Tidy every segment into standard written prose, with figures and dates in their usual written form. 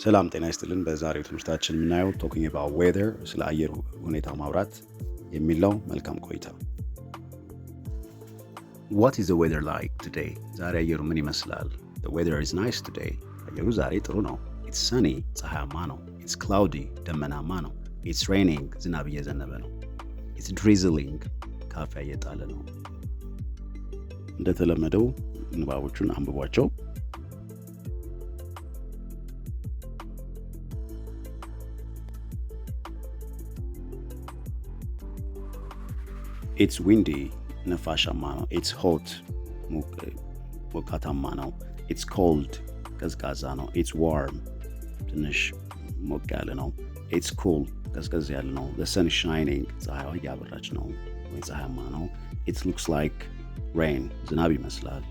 ሰላም ጤና ይስጥልን። በዛሬው ትምህርታችን የምናየው ቶኪንግ አባውት ዌዘር ስለ አየር ሁኔታ ማውራት የሚለው መልካም ቆይታ። What is the weather like today? ዛሬ አየሩ ምን ይመስላል? The weather is nice today. አየሩ ዛሬ ጥሩ ነው። It's sunny ፀሐያማ ነው። It's cloudy ደመናማ ነው። It's raining ዝናብ እየዘነበ ነው። It's drizzling ካፊያ እየጣለ ነው። እንደተለመደው ንባቦቹን አንብቧቸው። It's windy ነፋሻማ ነው። It's hot ሞቃታማ ነው። It's cold ቀዝቃዛ ነው። It's warm ትንሽ ሞቅ ያለ ነው። It's cool ቀዝቀዝ ያለ ነው። The sun is shining ፀሐይዋ እያበራች ነው ወይ ፀሐያማ ነው። It looks like rain ዝናብ ይመስላል።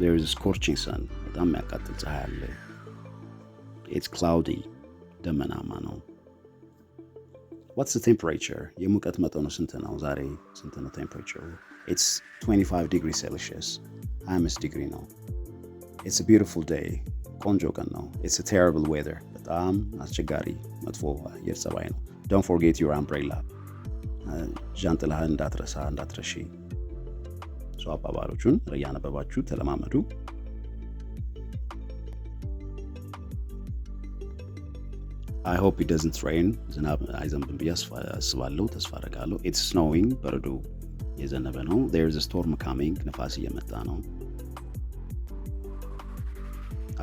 There is a scorching sun በጣም የሚያቃጥል ፀሐይ አለ። It's cloudy ደመናማ ነው። What's the temperature? የሙቀት መጠኑ ስንት ነው? ዛሬ ስንት ነው temperature? It's 25 degrees Celsius 25 ዲግሪ ነው። It's a beautiful day ቆንጆ ቀን ነው። It's a terrible weather በጣም አስቸጋሪ መጥፎ አየር ጸባይ ነው። Don't forget your umbrella ዣንጥላህን እንዳትረሺ። አባባሎቹን እያነበባችሁ ተለማመዱ። I hope it doesn't rain. ዝናብ አይዘንብም ብዬ አስባለሁ፣ ተስፋ አደርጋለሁ። It's snowing በረዶ የዘነበ ነው። There's a storm coming ነፋስ እየመጣ ነው።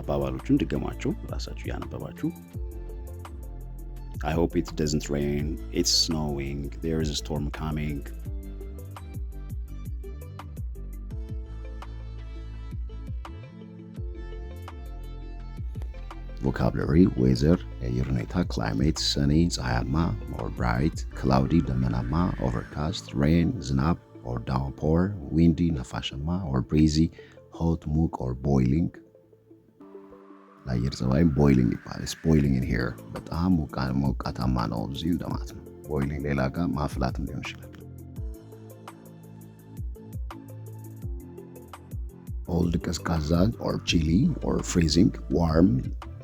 አባባሎቹን ድገሟቸው ራሳችሁ እያነበባችሁ። I hope it doesn't rain. It's snowing. There is a storm coming. Vocabulary weather የአየር ሁኔታ climate sunny ፀሐያማ or bright cloudy ደመናማ overcast rain ዝናብ or downpour windy ነፋሻማ or breezy hot ሙቅ or boiling ለአየር ጸባይም boiling ይባላል። It's boiling in here በጣም ሞቃታማ ነው እዚህ እንደማለት ነው። boiling ሌላ ጋር ማፍላትም ሊሆን ይችላል። cold ቀዝቃዛ or chilly or freezing warm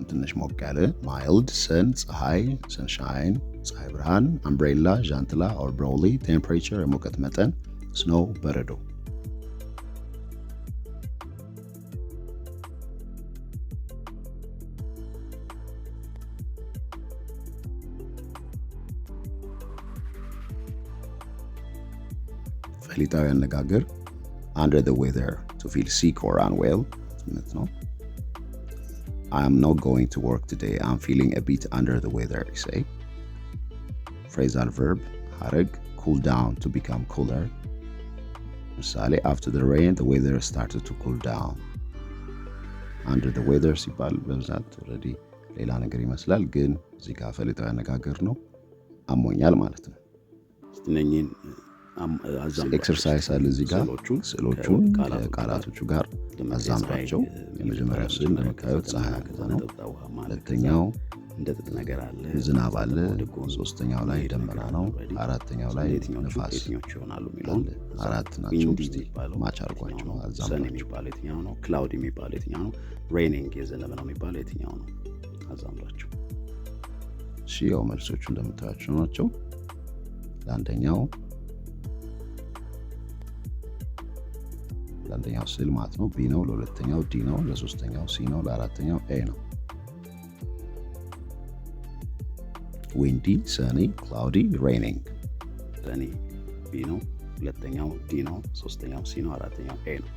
ትንሽ ሞቅ ያለ mild sun ፀሐይ sunshine ፀሐይ ብርሃን umbrella ዣንጥላ or brolly temperature የሙቀት መጠን snow በረዶ። ፈሊጣዊ አነጋገር under the weather to feel sick or unwell ነው። I am not going to work today. I'm feeling a bit under the weather, you say. Phrasal verb, ሐረግ cool down to become cooler. ምሳሌ after the rain, the weather started to cool down. Under the weather ሲባል በብዛት already ሌላ ነገር ይመስላል፣ ግን እዚህ ጋር ፈሊጣዊ አነጋገር ነው። አሞኛል ማለት ነው። እነኚህን ኤክሰርሳይዝ አለ እዚህ ጋር ስዕሎቹን ከቃላቶቹ ጋር አዛምዷቸው። የመጀመሪያው ስዕል እንደምታዩት ፀሐይ ነው። ሁለተኛው ነገር አለ ዝናብ አለ። ሶስተኛው ላይ ደመና ነው። አራተኛው ላይ ነፋስ ይሆናሉ የሚለው አራት ናቸው። እስቲ ማች አድርጓቸው አዛምዷቸው። የትኛው ነው ክላውድ የሚባለው? የትኛው ነው ሬኒንግ የዘነበ ነው የሚባለው? የትኛው ነው? አዛምዷቸው። እሺ ያው መልሶቹ እንደምታዩቸው ናቸው። ለአንደኛው ስዕል ማለት ነው ቢ ነው። ለሁለተኛው ዲ ነው። ለሶስተኛው ሲ ነው። ለአራተኛው ኤ ነው። ዊንዲ ሰኒ ክላውዲ ሬኒንግ። ሰኒ ቢ ነው። ሁለተኛው ዲ ነው። ሶስተኛው ሲ ነው። አራተኛው ኤ ነው።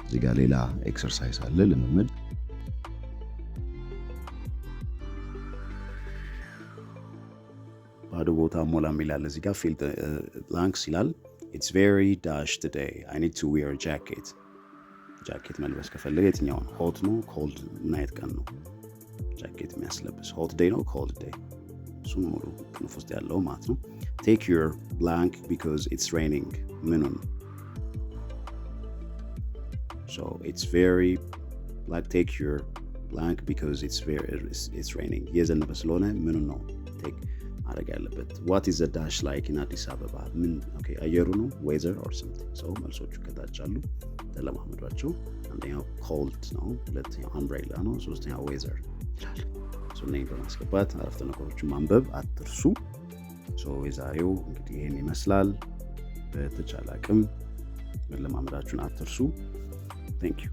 እዚህ ጋር ሌላ ኤክሰርሳይዝ አለ ልምምድ። ባዶ ቦታ ሞላ የሚላል እዚህ ጋር ፊል ብላንክስ ይላል። It's very dash today. I need to wear a jacket. ጃኬት መልበስ ከፈለገ የትኛው ነው? ሆት ነው ኮልድ? ናይት ቀን ነው ጃኬት የሚያስለብስ? ሆት ዴይ ነው ኮልድ ዴይ? እሱን ሙሉ ክንፍ ውስጥ ያለው ማለት ነው። Take your blank because it's raining. ምኑን? So it's very like take your blank because it's raining. የዘነበ ስለሆነ ምኑን ነው? take ማድረግ ያለበት what is the dash like in አዲስ አበባ ምን ኦኬ አየሩ ነው weather or something so መልሶቹ ከታች አሉ ተለማመዷቸው አንደኛው cold ነው ሁለተኛው umbrella ነው ሶስተኛው weather ይላል so ነኝ በማስገባት አረፍተ ነገሮችን ማንበብ አትርሱ so የዛሬው እንግዲህ ይሄን ይመስላል በተቻለ አቅም መለማመዳችሁን አትርሱ thank you